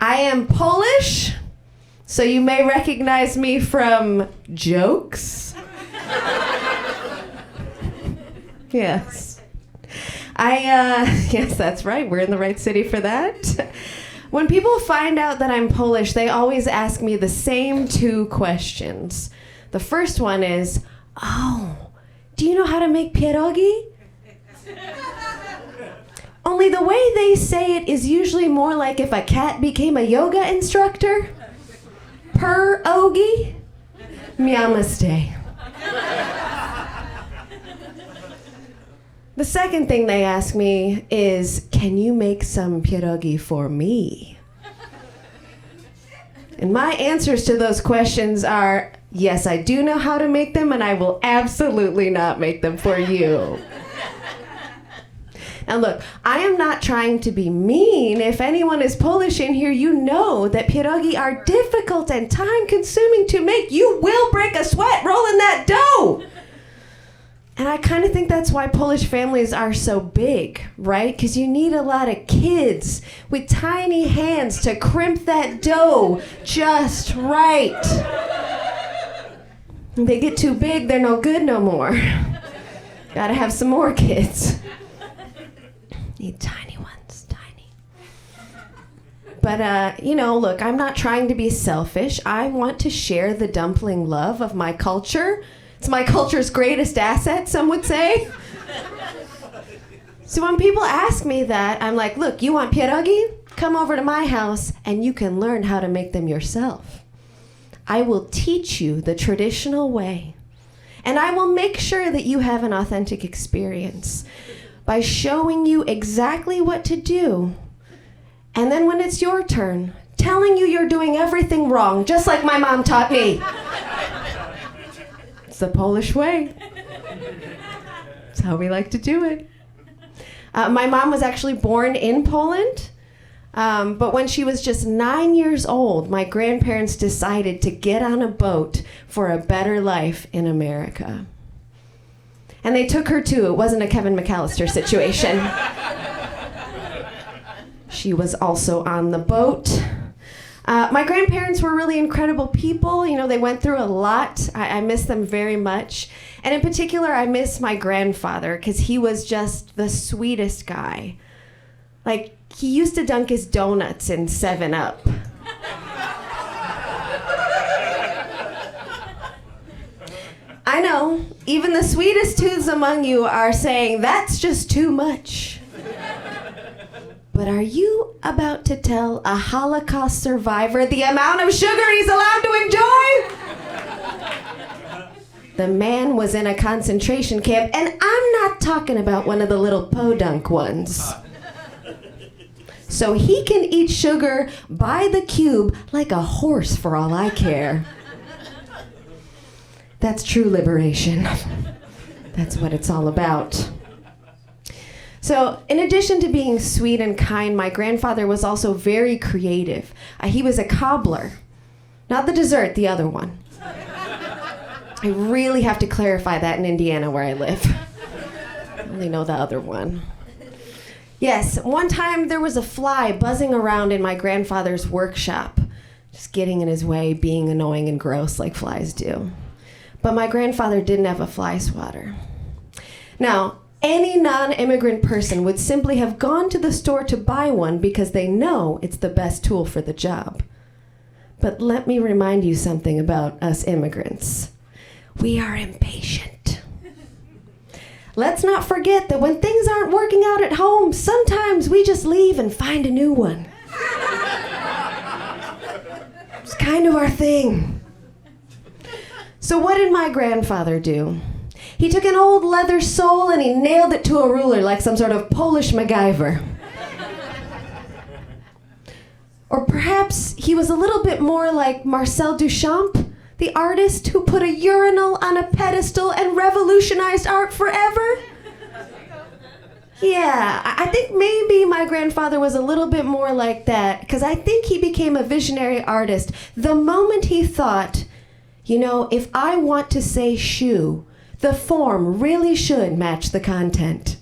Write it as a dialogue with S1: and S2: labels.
S1: I am Polish, so you may recognize me from jokes. Yes. Yes, that's right. We're in the right city for that. When people find out that I'm Polish, they always ask me the same two questions. The first one is, oh, do you know how to make pierogi? Only the way they say it is usually more like if a cat became a yoga instructor. Pierogi? Namaste. The second thing they ask me is, can you make some pierogi for me? And my answers to those questions are, yes, I do know how to make them, and I will absolutely not make them for you. Now look, I am not trying to be mean. If anyone is Polish in here, you know that pierogi are difficult and time-consuming to make. You will break a sweat rolling that dough. And I kind of think that's why Polish families are so big, right? Because you need a lot of kids with tiny hands to crimp that dough just right. When they get too big, they're no good no more. Gotta have some more kids. Need tiny ones, tiny. But, look, I'm not trying to be selfish. I want to share the dumpling love of my culture. It's my culture's greatest asset, some would say. So when people ask me that, I'm like, look, you want pierogi? Come over to my house and you can learn how to make them yourself. I will teach you the traditional way. And I will make sure that you have an authentic experience by showing you exactly what to do. And then when it's your turn, telling you you're doing everything wrong, just like my mom taught me. It's the Polish way. It's how we like to do it. My mom was actually born in Poland, but when she was just 9 years old, my grandparents decided to get on a boat for a better life in America. And they took her too. It wasn't a Kevin McAllister situation. She was also on the boat. My grandparents were really incredible people. They went through a lot. I miss them very much. And in particular, I miss my grandfather because he was just the sweetest guy. Like, he used to dunk his donuts in 7-Up. I know, even the sweetest tooths among you are saying, that's just too much. But are you about to tell a Holocaust survivor the amount of sugar he's allowed to enjoy? The man was in a concentration camp, and I'm not talking about one of the little podunk ones. So he can eat sugar by the cube like a horse for all I care. That's true liberation. That's what it's all about. So, in addition to being sweet and kind, my grandfather was also very creative. He was a cobbler. Not the dessert, the other one. I really have to clarify that in Indiana where I live. I only know the other one. Yes, one time there was a fly buzzing around in my grandfather's workshop, just getting in his way, being annoying and gross like flies do. But my grandfather didn't have a Flyswatter. Now, any non-immigrant person would simply have gone to the store to buy one because they know it's the best tool for the job. But let me remind you something about us immigrants. We are impatient. Let's not forget that when things aren't working out at home, sometimes we just leave and find a new one. It's kind of our thing. So what did my grandfather do? He took an old leather sole and he nailed it to a ruler like some sort of Polish MacGyver. Or perhaps he was a little bit more like Marcel Duchamp, the artist who put a urinal on a pedestal and revolutionized art forever. Yeah, I think maybe my grandfather was a little bit more like that, because I think he became a visionary artist the moment he thought, if I want to say shoe, the form really should match the content.